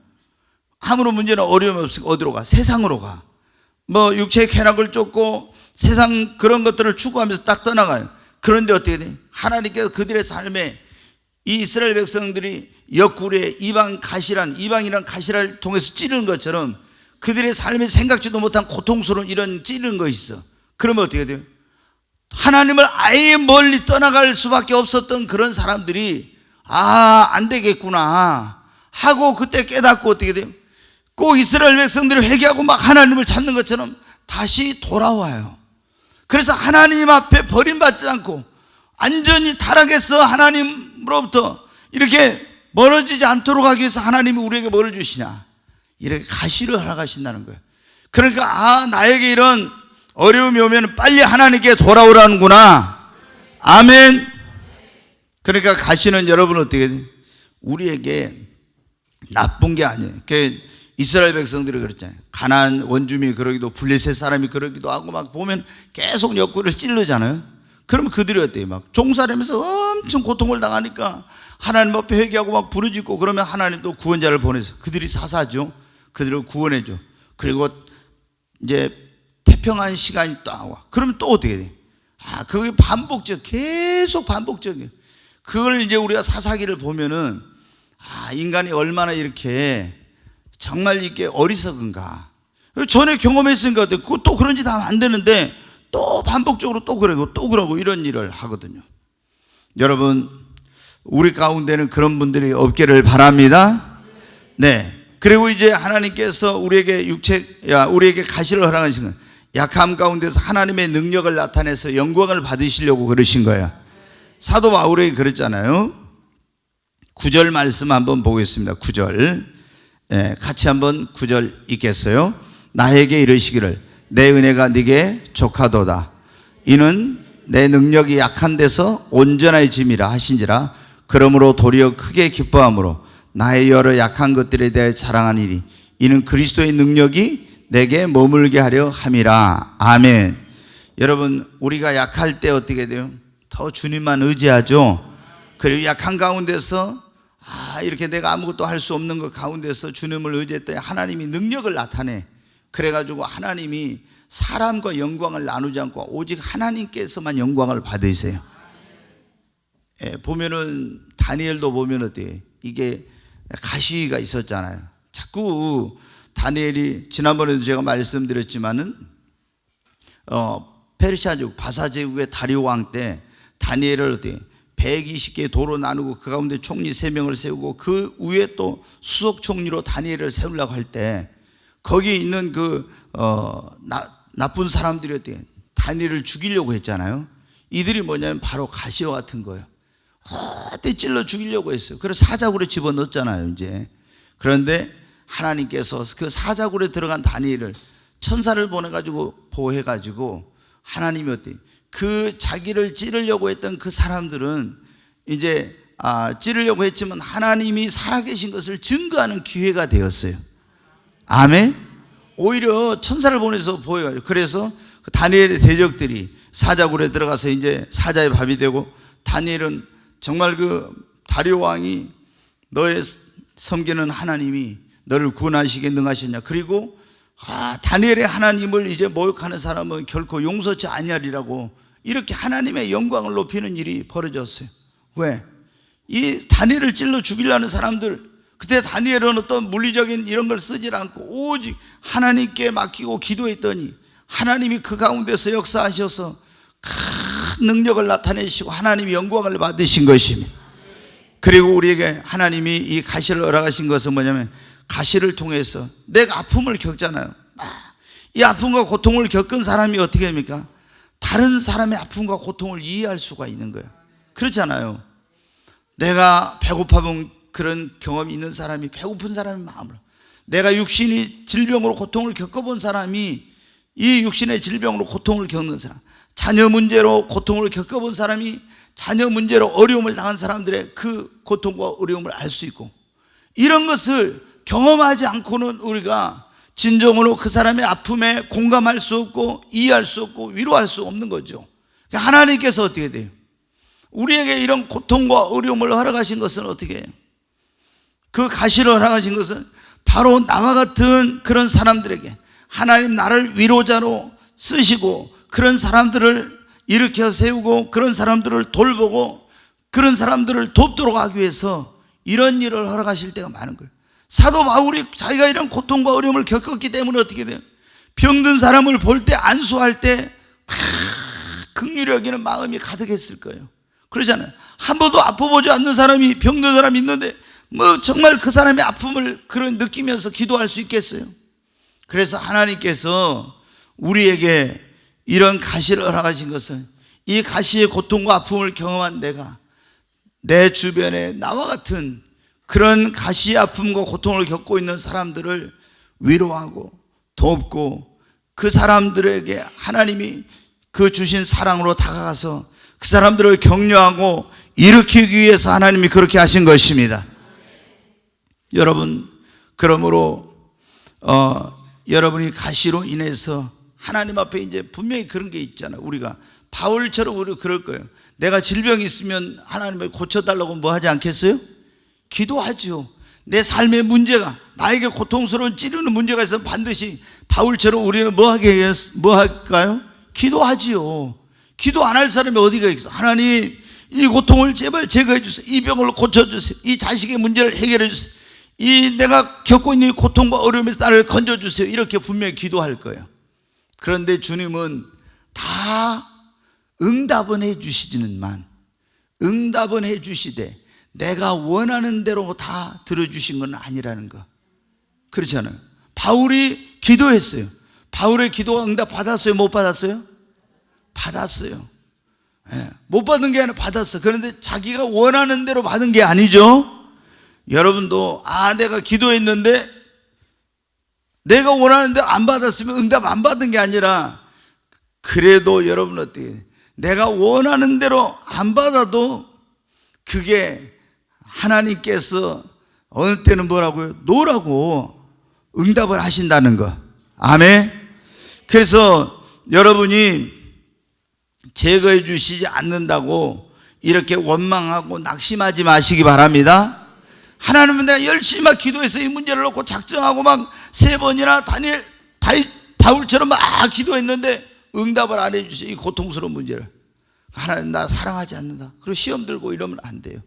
아무런 문제는 어려움이 없으니까 어디로 가? 세상으로 가. 뭐 육체의 쾌락을 쫓고 세상 그런 것들을 추구하면서 딱 떠나가요. 그런데 어떻게 돼? 하나님께서 그들의 삶에 이 이스라엘 백성들이 옆구리에 이방이란 가시를 통해서 찌르는 것처럼 그들의 삶에 생각지도 못한 고통스러운 이런 찌르는 것이 있어. 그러면 어떻게 돼요? 하나님을 아예 멀리 떠나갈 수밖에 없었던 그런 사람들이 안 되겠구나 하고 그때 깨닫고 어떻게 돼요? 꼭 이스라엘 백성들이 회개하고 막 하나님을 찾는 것처럼 다시 돌아와요. 그래서 하나님 앞에 버림받지 않고 완전히 타락해서 하나님으로부터 이렇게 멀어지지 않도록 하기 위해서 하나님이 우리에게 뭐를 주시냐? 이렇게 가시를 허락하신다는 거예요. 그러니까 나에게 이런 어려움이 오면 빨리 하나님께 돌아오라는구나. 아멘. 그러니까 가시는 여러분 어떻게 돼요? 우리에게 나쁜 게 아니에요. 이스라엘 백성들이 그랬잖아요. 가나안 원주민이 그러기도 블레셋 사람이 그러기도 하고 막 보면 계속 옆구리를 찌르잖아요. 그러면 그들이 어때요? 막 종살이면서 엄청 고통을 당하니까 하나님 앞에 회개하고 막 부르짖고 그러면 하나님도 구원자를 보내서 그들이 사사죠. 그들을 구원해줘. 그리고 이제 태평한 시간이 딱 와. 그러면 또 어떻게 돼? 그게 계속 반복적이에요. 그걸 이제 우리가 사사기를 보면은 인간이 얼마나 이렇게 정말 이게 어리석은가. 전에 경험했으니까 또 그런 짓 하면 안 되는데 또 반복적으로 또 그러고 이런 일을 하거든요. 여러분 우리 가운데는 그런 분들이 없기를 바랍니다. 네. 그리고 이제 하나님께서 우리에게 가시를 허락하신 건 약함 가운데서 하나님의 능력을 나타내서 영광을 받으시려고 그러신 거예요. 사도 바울에게 그랬잖아요. 9절 말씀 한번 보겠습니다. 9절. 같이 한번 9절 읽겠어요. 나에게 이르시기를 내 은혜가 네게 족하도다. 이는 내 능력이 약한 데서 온전해짐이라 하신지라. 그러므로 도리어 크게 기뻐함으로 나의 여러 약한 것들에 대해 자랑하니니 이는 그리스도의 능력이 내게 머물게 하려 함이라. 아멘. 여러분 우리가 약할 때 어떻게 돼요? 더 주님만 의지하죠. 그리고 약한 가운데서 이렇게 내가 아무것도 할 수 없는 것 가운데서 주님을 의지했더니 하나님이 능력을 나타내. 그래가지고 하나님이 사람과 영광을 나누지 않고 오직 하나님께서만 영광을 받으세요. 보면은 다니엘도 보면 어때요? 이게 가시가 있었잖아요. 자꾸 다니엘이 지난번에도 제가 말씀드렸지만은 페르시아제국 바사제국의 다리오 왕 때 다니엘을 어때요? 120개의 도로 나누고 그 가운데 총리 3명을 세우고 그 위에 또 수석 총리로 다니엘을 세우려고 할 때 거기 있는 나쁜 사람들이 어때요? 다니엘을 죽이려고 했잖아요. 이들이 뭐냐면 바로 가시와 같은 거예요. 그때 찔러 죽이려고 했어요. 그래서 사자굴에 집어넣었잖아요 이제. 그런데 하나님께서 그 사자굴에 들어간 다니엘을 천사를 보내가지고 보호해가지고 하나님이 어때요? 그 자기를 찌르려고 했던 그 사람들은 이제 찌르려고 했지만 하나님이 살아계신 것을 증거하는 기회가 되었어요. 아멘. 오히려 천사를 보내서 보여가지고 그래서 그 다니엘의 대적들이 사자굴에 들어가서 이제 사자의 밥이 되고 다니엘은 정말 그 다리오 왕이 너의 섬기는 하나님이 너를 구원하시기에 능하셨냐. 그리고 다니엘의 하나님을 이제 모욕하는 사람은 결코 용서치 아니하리라고 이렇게 하나님의 영광을 높이는 일이 벌어졌어요. 왜? 이 다니엘을 찔러 죽이려는 사람들, 그때 다니엘은 어떤 물리적인 이런 걸 쓰질 않고 오직 하나님께 맡기고 기도했더니 하나님이 그 가운데서 역사하셔서 큰 능력을 나타내시고 하나님이 영광을 받으신 것입니다. 그리고 우리에게 하나님이 이 가시를 허락하신 것은 뭐냐면, 가시를 통해서 내가 아픔을 겪잖아요. 이 아픔과 고통을 겪은 사람이 어떻게 됩니까? 다른 사람의 아픔과 고통을 이해할 수가 있는 거예요. 그렇잖아요. 내가 배고파본 그런 경험이 있는 사람이 배고픈 사람의 마음을, 내가 육신이 질병으로 고통을 겪어본 사람이 이 육신의 질병으로 고통을 겪는 사람, 자녀 문제로 고통을 겪어본 사람이 자녀 문제로 어려움을 당한 사람들의 그 고통과 어려움을 알 수 있고, 이런 것을 경험하지 않고는 우리가 진정으로 그 사람의 아픔에 공감할 수 없고 이해할 수 없고 위로할 수 없는 거죠. 하나님께서 어떻게 돼요? 우리에게 이런 고통과 어려움을 허락하신 것은 어떻게 해요? 그 가시를 허락하신 것은 바로 나와 같은 그런 사람들에게 하나님 나를 위로자로 쓰시고, 그런 사람들을 일으켜 세우고 그런 사람들을 돌보고 그런 사람들을 돕도록 하기 위해서 이런 일을 허락하실 때가 많은 거예요. 사도 바울이 자기가 이런 고통과 어려움을 겪었기 때문에 어떻게 돼요? 병든 사람을 볼 때 안수할 때 긍휼히 여기는 마음이 가득했을 거예요. 그러잖아요. 한 번도 아파보지 않는 사람이, 병든 사람이 있는데 뭐 정말 그 사람의 아픔을 그런 느끼면서 기도할 수 있겠어요? 그래서 하나님께서 우리에게 이런 가시를 허락하신 것은, 이 가시의 고통과 아픔을 경험한 내가 내 주변에 나와 같은 그런 가시의 아픔과 고통을 겪고 있는 사람들을 위로하고 돕고, 그 사람들에게 하나님이 그 주신 사랑으로 다가가서 그 사람들을 격려하고 일으키기 위해서 하나님이 그렇게 하신 것입니다. 여러분, 그러므로 여러분이 가시로 인해서 하나님 앞에 이제 분명히 그런 게 있잖아요. 우리가 바울처럼 우리 그럴 거예요. 내가 질병이 있으면 하나님을 고쳐달라고 뭐 하지 않겠어요? 기도하죠. 내 삶의 문제가, 나에게 고통스러운 찌르는 문제가 있으면 반드시 바울처럼 우리는 뭐 할까요? 기도하지요. 기도 안 할 사람이 어디가 있어? 하나님, 이 고통을 제발 제거해 주세요. 이 병을 고쳐주세요. 이 자식의 문제를 해결해 주세요. 이 내가 겪고 있는 고통과 어려움에서 나를 건져주세요. 이렇게 분명히 기도할 거예요. 그런데 주님은 다 응답은 해 주시지만, 응답은 해 주시되 내가 원하는 대로 다 들어주신 건 아니라는 거. 그렇잖아요. 바울이 기도했어요. 바울의 기도가 응답 받았어요? 못 받았어요? 받았어요. 못 받은 게 아니라 받았어. 그런데 자기가 원하는 대로 받은 게 아니죠. 여러분도 내가 기도했는데 내가 원하는 대로 안 받았으면 응답 안 받은 게 아니라, 그래도 여러분 어떻게 해요? 내가 원하는 대로 안 받아도 그게 하나님께서 어느 때는 뭐라고요? 노라고 응답을 하신다는 거. 아멘. 그래서 여러분이 제거해 주시지 않는다고 이렇게 원망하고 낙심하지 마시기 바랍니다. 하나님은 내가 열심히 기도해서 이 문제를 놓고 작정하고 막 3번이나 바울처럼 막 기도했는데 응답을 안 해주세요. 이 고통스러운 문제를. 하나님 나 사랑하지 않는다. 그리고 시험 들고 이러면 안 돼요.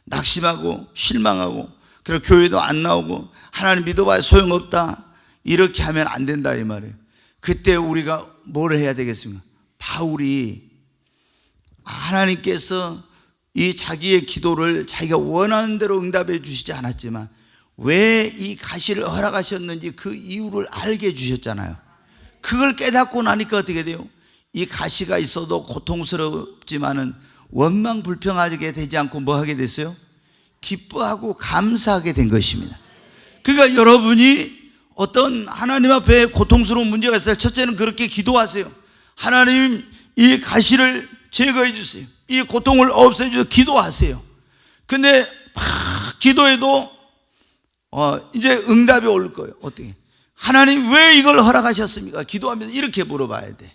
낙심하고 실망하고, 그리고 교회도 안 나오고 하나님 믿어봐야 소용없다, 이렇게 하면 안 된다 이 말이에요. 그때 우리가 뭘 해야 되겠습니까? 바울이 하나님께서 이 자기의 기도를 자기가 원하는 대로 응답해 주시지 않았지만 왜 이 가시를 허락하셨는지 그 이유를 알게 해주셨잖아요. 그걸 깨닫고 나니까 어떻게 돼요? 이 가시가 있어도 고통스럽지만은 원망 불평하게 되지 않고 뭐 하게 됐어요? 기뻐하고 감사하게 된 것입니다. 그러니까 여러분이 어떤 하나님 앞에 고통스러운 문제가 있어요. 첫째는 그렇게 기도하세요. 하나님, 이 가시를 제거해 주세요. 이 고통을 없애 주세요. 기도하세요. 근데 막 기도해도 이제 응답이 올 거예요. 어떻게? 하나님 왜 이걸 허락하셨습니까? 기도하면서 이렇게 물어봐야 돼.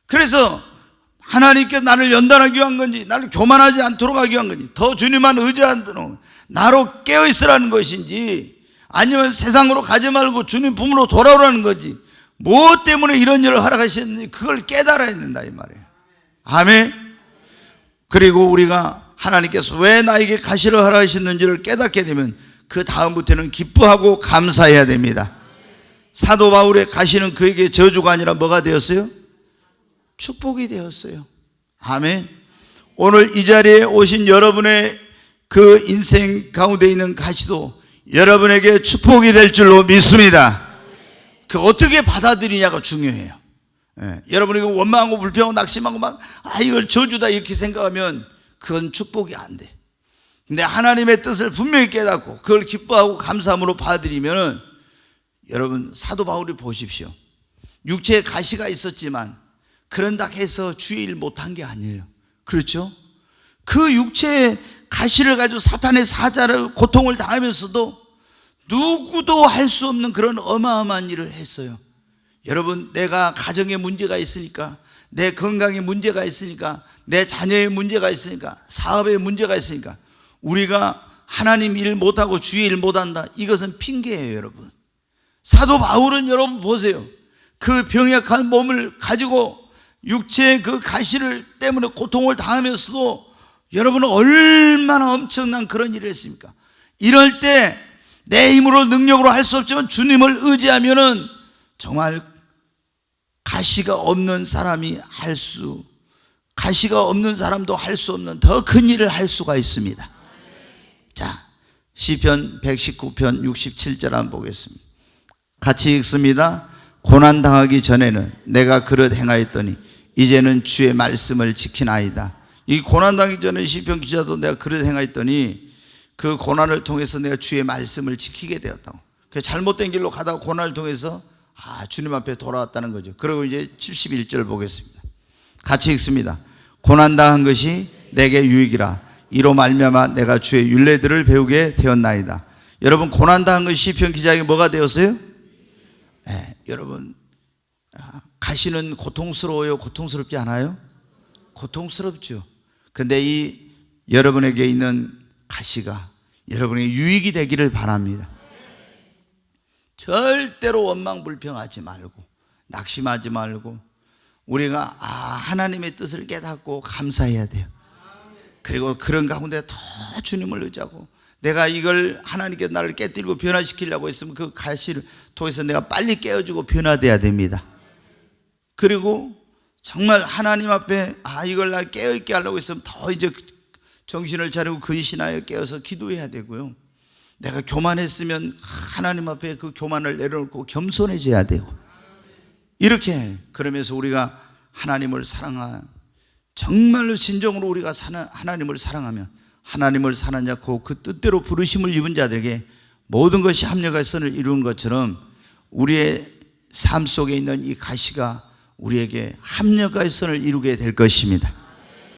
그래서 하나님께 나를 연단하기 위한 건지, 나를 교만하지 않도록 하기 위한 건지, 더 주님만 의지하도록 나로 깨어있으라는 것인지, 아니면 세상으로 가지 말고 주님 품으로 돌아오라는 거지. 뭐 때문에 이런 일을 허락하셨는지 그걸 깨달아야 된다 이 말이에요. 아멘. 그리고 우리가 하나님께서 왜 나에게 가시를 허락하셨는지를 깨닫게 되면 그 다음부터는 기뻐하고 감사해야 됩니다. 사도 바울의 가시는 그에게 저주가 아니라 뭐가 되었어요? 축복이 되었어요. 아멘. 오늘 이 자리에 오신 여러분의 그 인생 가운데 있는 가시도 여러분에게 축복이 될 줄로 믿습니다. 그 어떻게 받아들이냐가 중요해요. 여러분이 원망하고 불평하고 낙심하고 막 이걸 저주다 이렇게 생각하면 그건 축복이 안 돼. 근데 하나님의 뜻을 분명히 깨닫고 그걸 기뻐하고 감사함으로 받아들이면은 여러분 사도 바울이 보십시오. 육체에 가시가 있었지만 그런다 해서 주의 일 못한 게 아니에요. 그렇죠? 그 육체의 가시를 가지고 사탄의 사자를 고통을 당하면서도 누구도 할 수 없는 그런 어마어마한 일을 했어요. 여러분, 내가 가정에 문제가 있으니까, 내 건강에 문제가 있으니까, 내 자녀의 문제가 있으니까, 사업에 문제가 있으니까 우리가 하나님 일 못하고 주의 일 못한다, 이것은 핑계예요. 여러분, 사도 바울은 여러분 보세요. 그 병약한 몸을 가지고 육체의 그 가시를 때문에 고통을 당하면서도 여러분은 얼마나 엄청난 그런 일을 했습니까? 이럴 때 내 힘으로 능력으로 할 수 없지만 주님을 의지하면은 정말 가시가 없는 사람이 가시가 없는 사람도 할 수 없는 더 큰 일을 할 수가 있습니다. 자, 시편 119편 67절 한번 보겠습니다. 같이 읽습니다. 고난 당하기 전에는 내가 그릇 행하였더니 이제는 주의 말씀을 지키나이다. 이 고난 당하기 전에 시편 기자도 내가 그릇 행하였더니 그 고난을 통해서 내가 주의 말씀을 지키게 되었다고. 잘못된 길로 가다가 고난을 통해서 주님 앞에 돌아왔다는 거죠. 그리고 이제 71절 보겠습니다. 같이 읽습니다. 고난 당한 것이 내게 유익이라 이로 말미암아 내가 주의 율례들을 배우게 되었나이다. 여러분, 고난 당한 것이 시편 기자에게 뭐가 되었어요? 여러분, 가시는 고통스러워요? 고통스럽지 않아요? 고통스럽죠. 근데 이 여러분에게 있는 가시가 여러분의 유익이 되기를 바랍니다. 절대로 원망불평하지 말고 낙심하지 말고 우리가 하나님의 뜻을 깨닫고 감사해야 돼요. 그리고 그런 가운데 더 주님을 의지하고 내가 이걸 하나님께 나를 깨뜨리고 변화시키려고 했으면 그 가시를 통해서 내가 빨리 깨어지고 변화돼야 됩니다. 그리고 정말 하나님 앞에 이걸 나 깨어있게 하려고 했으면 더 이제 정신을 차리고 근신하여 깨어서 기도해야 되고요. 내가 교만했으면 하나님 앞에 그 교만을 내려놓고 겸손해져야 되고 이렇게 그러면서 우리가 하나님을 정말로 진정으로 우리가 하나님을 사랑하면 하나님을 사랑하는 자 그 뜻대로 부르심을 입은 자들에게 모든 것이 합력의 선을 이루는 것처럼 우리의 삶 속에 있는 이 가시가 우리에게 합력의 선을 이루게 될 것입니다.